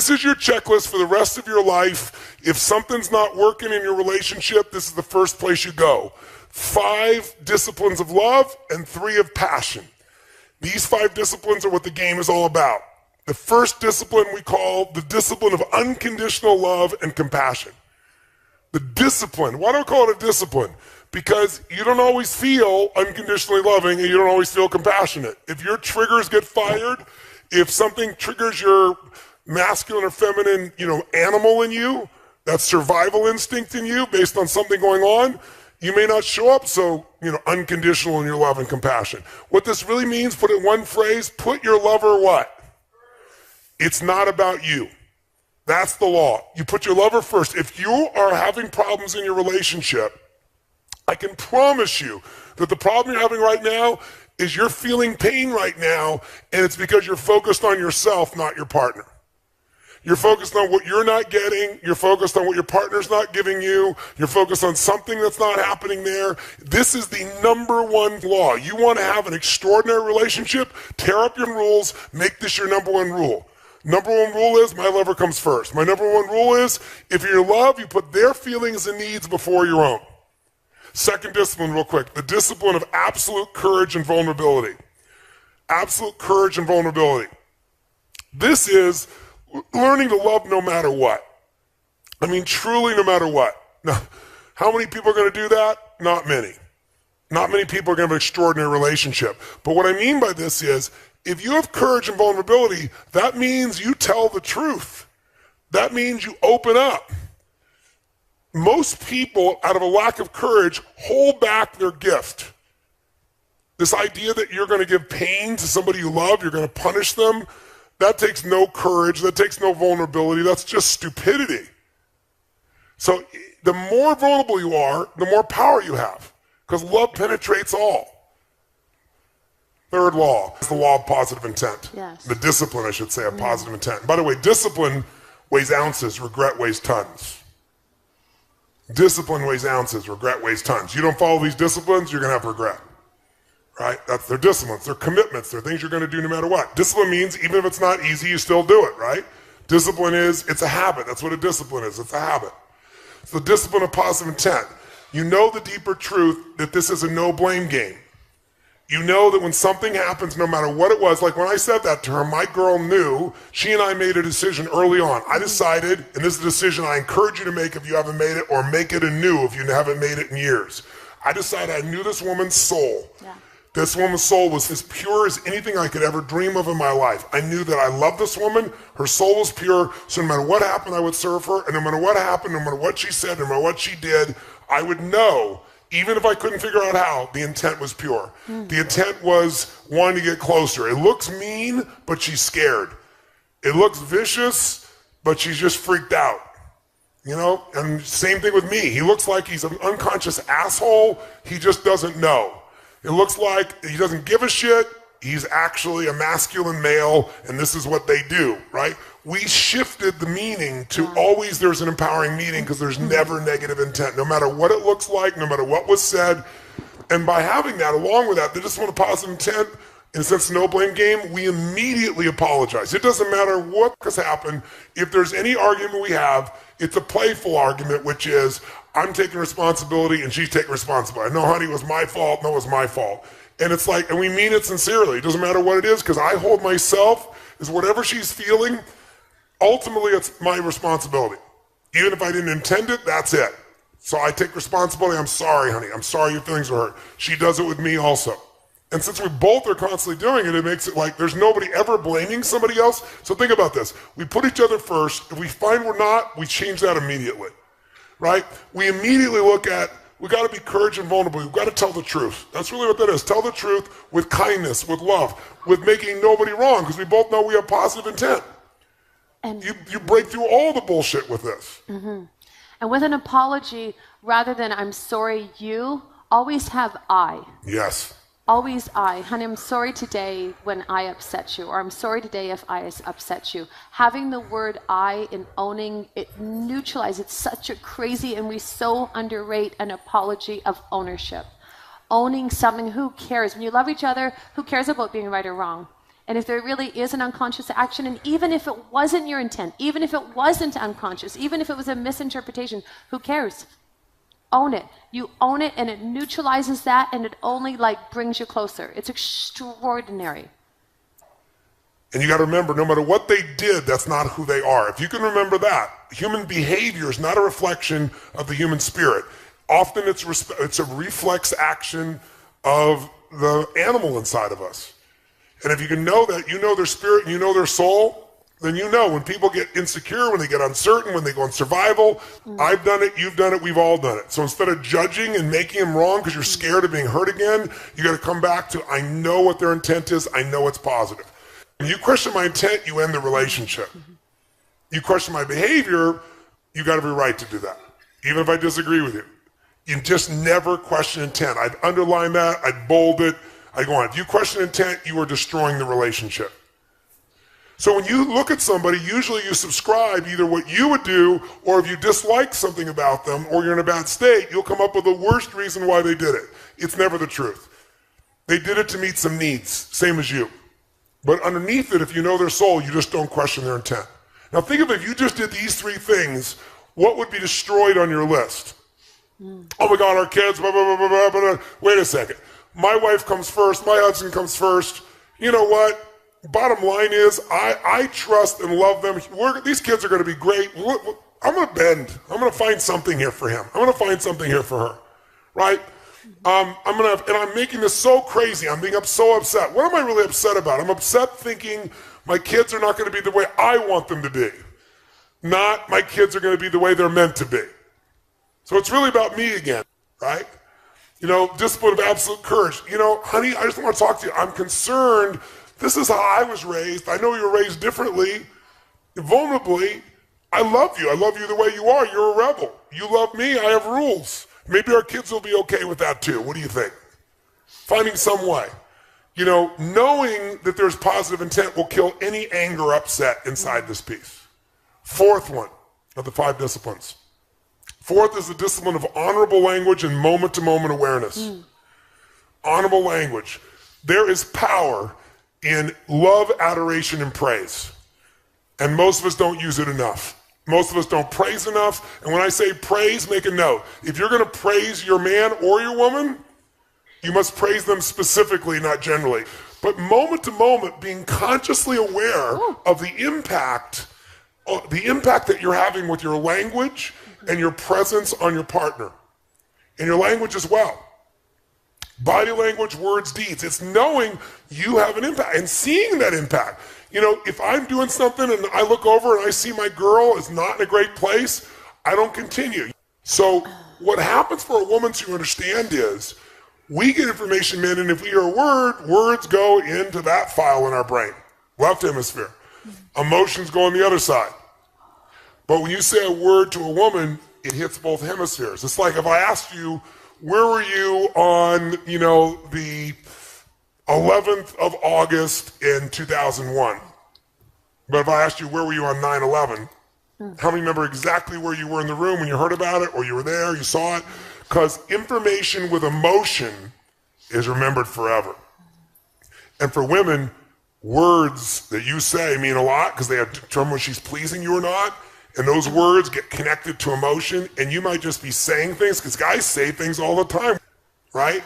This is your checklist for the rest of your life. If something's not working in your relationship, this is the first place you go. 5 disciplines of love and 3 of passion. These 5 disciplines are what the game is all about. The first discipline we call the discipline of unconditional love and compassion. The discipline, why do I call it a discipline? Because you don't always feel unconditionally loving and you don't always feel compassionate. If your triggers get fired, if something triggers your masculine or feminine, animal in you, that survival instinct in you based on something going on, you may not show up so, unconditional in your love and compassion. What this really means, put it in one phrase, put your lover what? It's not about you. That's the law. You put your lover first. If you are having problems in your relationship, I can promise you that the problem you're having right now is you're feeling pain right now, and it's because you're focused on yourself, not your partner. You're focused on what you're not getting. You're focused on what your partner's not giving you. You're focused on something that's not happening there. This is the number one law. You want to have an extraordinary relationship, tear up your rules, make this your number one rule. Number one rule is my lover comes first. My number one rule is if you're in love, you put their feelings and needs before your own. Second discipline, real quick, the discipline of absolute courage and vulnerability. Absolute courage and vulnerability. This is learning to love no matter what. I mean, truly no matter what. Now, how many people are going to do that? Not many. Not many people are going to have an extraordinary relationship. But what I mean by this is, if you have courage and vulnerability, that means you tell the truth. That means you open up. Most people, out of a lack of courage, hold back their gift. This idea that you're going to give pain to somebody you love, you're going to punish them, that takes no courage, that takes no vulnerability, that's just stupidity. So the more vulnerable you are, the more power you have, because love penetrates all. Third law is the law of positive intent. Yes. The discipline, I should say, of positive intent. By the way, discipline weighs ounces, regret weighs tons. Discipline weighs ounces, regret weighs tons. You don't follow these disciplines, you're going to have regret. Right? That's their disciplines, their commitments, they're things you're going to do no matter what. Discipline means even if it's not easy, you still do it, right? Discipline is, it's a habit. That's what a discipline is. It's a habit. It's the discipline of positive intent. You know the deeper truth that this is a no-blame game. You know that when something happens, no matter what it was, like when I said that to her, my girl knew, she and I made a decision early on. I decided, and this is a decision I encourage you to make if you haven't made it, or make it anew if you haven't made it in years. I decided I knew this woman's soul. Yeah. This woman's soul was as pure as anything I could ever dream of in my life. I knew that I loved this woman, her soul was pure, so no matter what happened, I would serve her, and no matter what happened, no matter what she said, no matter what she did, I would know, even if I couldn't figure out how, the intent was pure. The intent was wanting to get closer. It looks mean, but she's scared. It looks vicious, but she's just freaked out. And same thing with me. He looks like he's an unconscious asshole. He just doesn't know. It looks like he doesn't give a shit. He's actually a masculine male, and this is what they do, right? We shifted the meaning to always there's an empowering meaning because there's never negative intent, no matter what it looks like, no matter what was said. And by having that, along with that, they just want a positive intent, in a sense, no blame game, we immediately apologize. It doesn't matter what has happened. If there's any argument we have, it's a playful argument, which is, I'm taking responsibility and she's taking responsibility. No, honey, it was my fault. No, it was my fault. And it's like, and we mean it sincerely. It doesn't matter what it is, because I hold myself as whatever she's feeling, ultimately it's my responsibility. Even if I didn't intend it, that's it. So I take responsibility. I'm sorry, honey. I'm sorry your feelings were hurt. She does it with me also. And since we both are constantly doing it, it makes it like there's nobody ever blaming somebody else. So think about this. We put each other first. If we find we're not, we change that immediately, right? We immediately look at, we got to be courage and vulnerable. We've got to tell the truth. That's really what that is. Tell the truth with kindness, with love, with making nobody wrong, because we both know we have positive intent. And you break through all the bullshit with this. And with an apology, rather than I'm sorry you, always have I. Yes. Always I. Honey, I'm sorry today when I upset you, or I'm sorry today if I upset you. Having the word I and owning it, neutralize. It's such a crazy, and we so underrate an apology of ownership. Owning something, who cares? When you love each other, who cares about being right or wrong? And if there really is an unconscious action, and even if it wasn't your intent, even if it wasn't unconscious, even if it was a misinterpretation, who cares? Own it. You own it, and it neutralizes that, and it only like brings you closer. It's extraordinary. And you got to remember, no matter what they did, that's not who they are. If you can remember that, human behavior is not a reflection of the human spirit. Often it's a reflex action of the animal inside of us. And if you can know that, you know their spirit and you know their soul, then you know when people get insecure, when they get uncertain, when they go in survival, I've done it, you've done it, we've all done it. So instead of judging and making them wrong because you're scared of being hurt again, you got to come back to, I know what their intent is, I know it's positive. When you question my intent, you end the relationship. You question my behavior, you got every right to do that, even if I disagree with you. You just never question intent. I'd underline that, I'd bold it, I'd go on. If you question intent, you are destroying the relationship. So when you look at somebody, usually you subscribe either what you would do, or if you dislike something about them, or you're in a bad state, you'll come up with the worst reason why they did it. It's never the truth. They did it to meet some needs, same as you. But underneath it, if you know their soul, you just don't question their intent. Now think of it, if you just did these three things, what would be destroyed on your list? Oh my God, our kids, blah, blah, blah, blah, blah, blah. Wait a second. My wife comes first, my husband comes first. You know what? Bottom line is, I trust and love them. These kids are going to be great. I'm going to bend. I'm going to find something here for him. I'm going to find something here for her, right? And I'm making this so crazy. I'm being so upset. What am I really upset about? I'm upset thinking my kids are not going to be the way I want them to be. Not my kids are going to be the way they're meant to be. So it's really about me again, right? You know, discipline of absolute courage. You know, honey, I just want to talk to you. I'm concerned. This is how I was raised. I know you were raised differently, vulnerably. I love you. I love you the way you are. You're a rebel. You love me. I have rules. Maybe our kids will be okay with that too. What do you think? Finding some way. You know, knowing that there's positive intent will kill any anger, upset inside this piece. Fourth one of the 5 disciplines. Fourth is the discipline of honorable language and moment-to-moment awareness. Honorable language. There is power in love, adoration, and praise. And most of us don't use it enough. Most of us don't praise enough. And when I say praise, make a note. If you're going to praise your man or your woman, you must praise them specifically, not generally. But moment to moment, being consciously aware of the impact that you're having with your language and your presence on your partner. And your language as well. Body language, words, deeds. It's knowing you have an impact and seeing that impact. You know, if I'm doing something and I look over and I see my girl is not in a great place, I don't continue. So what happens for a woman to understand is we get information in, and if we hear a word, words go into that file in our brain, left hemisphere. Emotions go on the other side. But when you say a word to a woman, it hits both hemispheres. It's like if I asked you, where were you on, you know, the 11th of August in 2001? But if I asked you, where were you on 9/11? How many remember exactly where you were in the room when you heard about it, or you were there, you saw it? Because information with emotion is remembered forever. And for women, words that you say mean a lot because they have determined whether she's pleasing you or not. And those words get connected to emotion, and you might just be saying things, because guys say things all the time, right?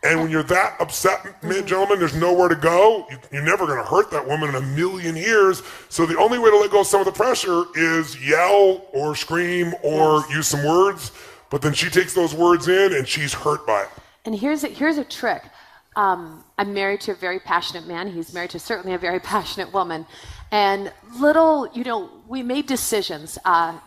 And when you're that upset, gentlemen, there's nowhere to go. You're never going to hurt that woman in a million years. So the only way to let go of some of the pressure is yell or scream or use some words. But then she takes those words in, and she's hurt by it. And here's a trick. I'm married to a very passionate man. He's married to certainly a very passionate woman. And we made decisions.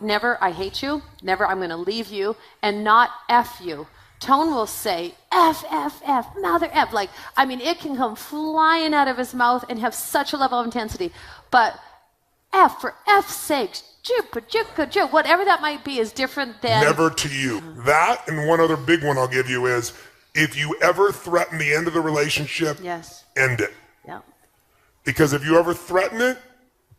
Never, I hate you. Never, I'm going to leave you. And not F you. Tone will say, F, F, F, mother F. Like, I mean, it can come flying out of his mouth and have such a level of intensity. But F, for F's sake, whatever that might be is different than... Never to you. That, and one other big one I'll give you is, if you ever threaten the end of the relationship, end it. Yeah. Because if you ever threaten it,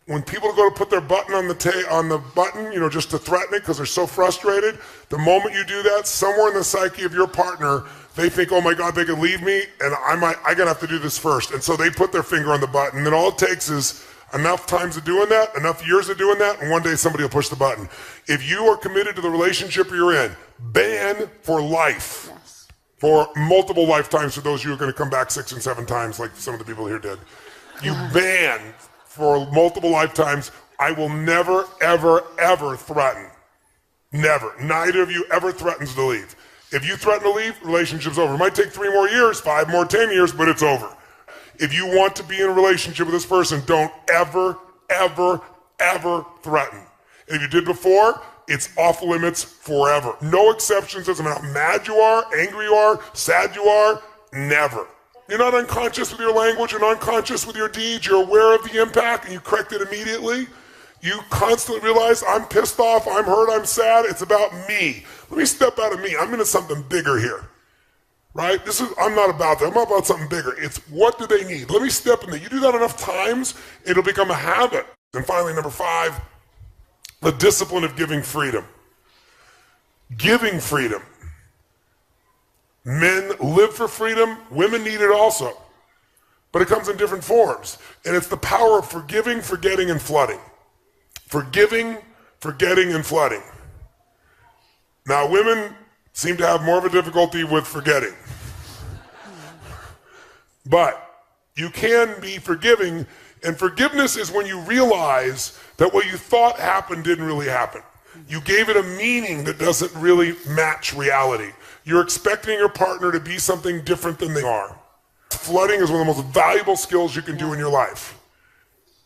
when people go to put their button on the button, you know, just to threaten it because they're so frustrated, the moment you do that, somewhere in the psyche of your partner, they think, oh my God, they could leave me, and I gotta have to do this first. And so they put their finger on the button, and all it takes is enough times of doing that, enough years of doing that, and one day somebody will push the button. If you are committed to the relationship you're in, ban for life. Yes. For multiple lifetimes for those of you who are going to come back 6 and 7 times like some of the people here did. You ban for multiple lifetimes. I will never, ever, ever threaten. Never. Neither of you ever threatens to leave. If you threaten to leave, relationship's over. It might take 3 more years, 5 more, 10 years, but it's over. If you want to be in a relationship with this person, don't ever, ever, ever threaten. And if you did before, it's off limits forever. No exceptions. Doesn't matter how mad you are, angry you are, sad you are, never. You're not unconscious with your language, you're not unconscious with your deeds, you're aware of the impact and you correct it immediately. You constantly realize, I'm pissed off, I'm hurt, I'm sad, it's about me. Let me step out of me, I'm into something bigger here. Right? I'm not about that. I'm about something bigger. It's what do they need? Let me step in there. You do that enough times, it'll become a habit. And finally, number 5, the discipline of giving freedom. Giving freedom. Men live for freedom. Women need it also. But it comes in different forms. And it's the power of forgiving, forgetting, and flooding. Forgiving, forgetting, and flooding. Now, women seem to have more of a difficulty with forgetting. But you can be forgiving, and forgiveness is when you realize that what you thought happened didn't really happen. You gave it a meaning that doesn't really match reality. You're expecting your partner to be something different than they are. Flooding is one of the most valuable skills you can do in your life.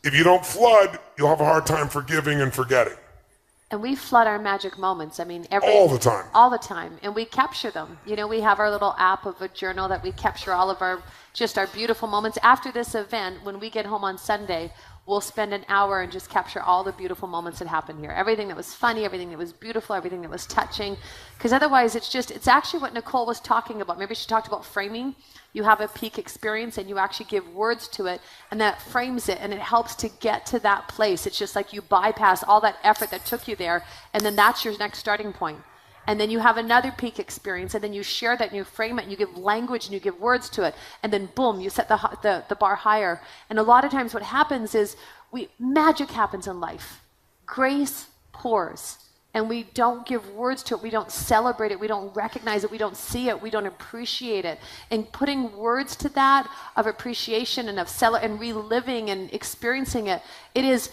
If you don't flood, you'll have a hard time forgiving and forgetting. And we flood our magic moments. I mean, all the time. All the time. And we capture them. You know, we have our little app of a journal that we capture all of our beautiful moments. After this event, when we get home on Sunday, we'll spend an hour and just capture all the beautiful moments that happened here. Everything that was funny, everything that was beautiful, everything that was touching. Because otherwise, it's actually what Nicole was talking about. Maybe she talked about framing. You have a peak experience and you actually give words to it, and that frames it, and it helps to get to that place. It's just like you bypass all that effort that took you there, and then that's your next starting point. And then you have another peak experience, and then you share that and you frame it and you give language and you give words to it, and then boom, you set the bar higher. And a lot of times what happens is magic happens in life. Grace pours. And we don't give words to it, we don't celebrate it, we don't recognize it, we don't see it, we don't appreciate it. And putting words to that of appreciation and of and reliving and experiencing it, it is,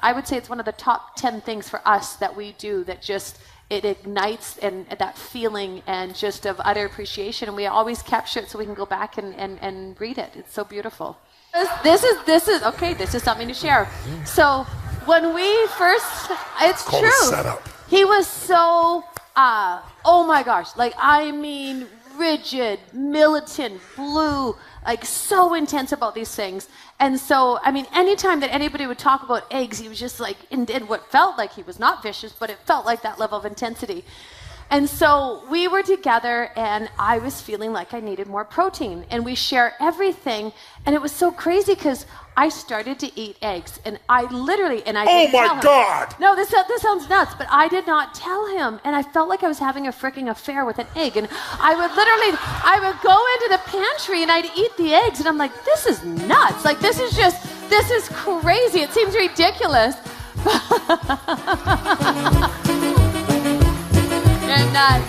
I would say it's one of the top 10 things for us that we do that just, it ignites and that feeling and just of utter appreciation. And we always capture it so we can go back and read it. It's so beautiful. This is something to share. So, when we first, it's true. A setup. He was so, oh my gosh, like I mean, rigid, militant, blue, like so intense about these things. And so, I mean, anytime that anybody would talk about eggs, he was just like, and what felt like he was not vicious, but it felt like that level of intensity. And so we were together and I was feeling like I needed more protein, and we share everything. And it was so crazy because I started to eat eggs, and I literally, and I didn't tell him. Oh my God! No, this sounds nuts, but I did not tell him. And I felt like I was having a freaking affair with an egg. And I would go into the pantry and I'd eat the eggs, and I'm like, this is nuts. Like, this is crazy. It seems ridiculous. You're nuts.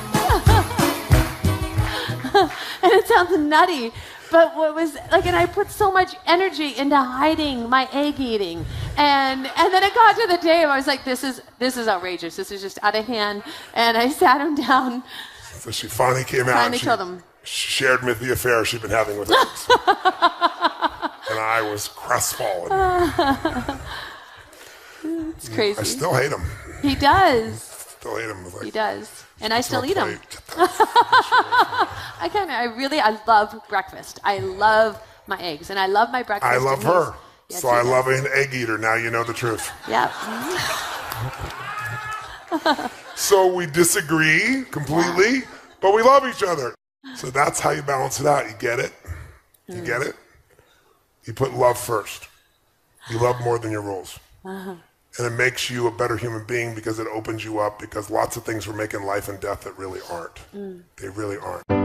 And it sounds nutty, but what was like, and I put so much energy into hiding my egg eating, and then it got to the day where I was like, this is outrageous. This is just out of hand. And I sat him down. So she finally came out. Finally told him. She shared me the affair she'd been having with eggs. And I was crestfallen. It's crazy. I still hate him. He does. Still hate him. Like, he does. And I still eat them. I love breakfast. I love my eggs, and I love my breakfast. I love her. Yes, so I love an egg eater. Now you know the truth. Yeah. So we disagree completely, but we love each other. So that's how you balance it out. You get it? You get it? You put love first. You love more than your rules. And it makes you a better human being because it opens you up, because lots of things we're making life and death that really aren't. They really aren't.